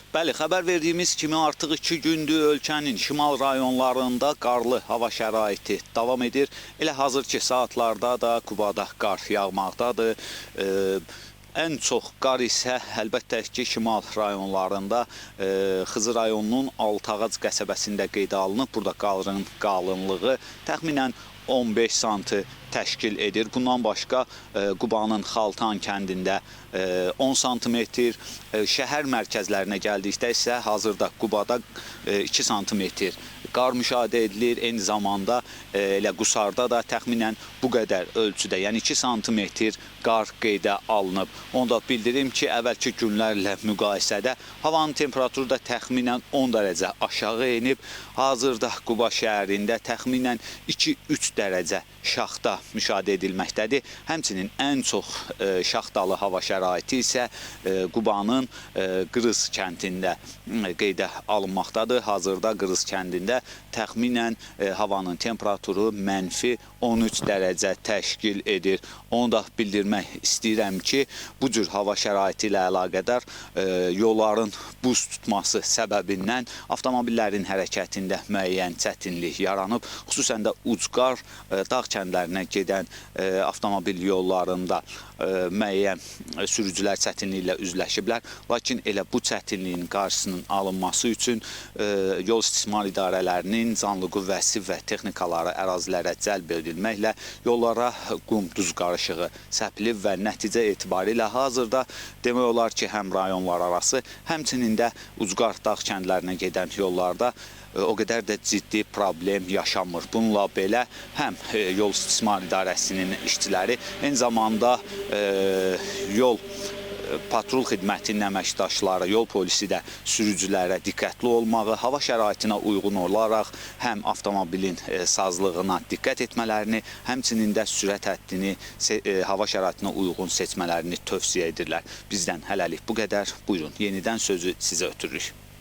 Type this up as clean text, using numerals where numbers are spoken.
Bəli, xəbər verdiyimiz kimi artıq 2 gündür ölkənin şimal rayonlarında qarlı hava şəraiti davam edir. Elə hazır ki, saatlarda da Qubada qar yağmaqdadır. Ən çox qar isə əlbəttə ki, şimal rayonlarında Xızı rayonunun Altağac qəsəbəsində qeydə alınıb. Burada qarın qalınlığı təxminən 15 sm təşkil edir. Bundan başqa Qubanın Xaltan kəndində 10 sm, şəhər mərkəzlərinə gəldikdə isə hazırda Qubada 2 sm qar müşahidə edilir. Eyni zamanda elə Qusarda da təxminən bu qədər ölçüdə, yəni 2 sm qar qeydə alınıb. Onu da bildirim ki, əvvəlki günlərlə müqayisədə havanın temperaturu da təxminən 10 dərəcə aşağı enib. Hazırda Quba şəhərində təxminən 2-3 dərəcə şaxta müşahidə edilməkdədir. Həmçinin ən çox şaxtalı hava şəraiti isə Qubanın Qırız kəndində qeydə alınmaqdadır. Hazırda Qırız kəndində təxminən havanın temperaturu -13 dərəcə təşkil edir. Onu da bildirmək istəyirəm ki, bu cür hava şəraiti ilə əlaqədar yolların buz tutması səbəbindən avtomobillərin hərəkətində müəyyən çətinlik yaranıb. Xüsusən də ucqar dağ kəndlərinə gedən avtomobil yollarında müəyyən sürücülər çətinliklə üzləşiblər. Lakin elə bu çətinliyin qarşısının alınması üçün yol istismar idarələrinin canlı qüvvəsi və texnikaları ərazilərə cəlb edilməklə yollara qum, duz qarışığı səpilib və nəticə etibarilə hazırda demək olar ki, həm rayonlar arası, həmçinin də ucqar dağ kəndlərinə gedən yollarda o qədər də ciddi problem yaşanmır. Bununla belə həm yol istismar idarəsinin işçiləri, eyni zamanda yol patrul xidmətinin əməkdaşları, yol polisi də sürücülərə diqqətli olmağı, hava şəraitinə uyğun olaraq həm avtomobilin sazlığına diqqət etmələrini, həmçinin də sürət həddini hava şəraitinə uyğun seçmələrini tövsiyə edirlər. Bizdən hələlik bu qədər. Buyurun, yenidən sözü sizə ötürürük.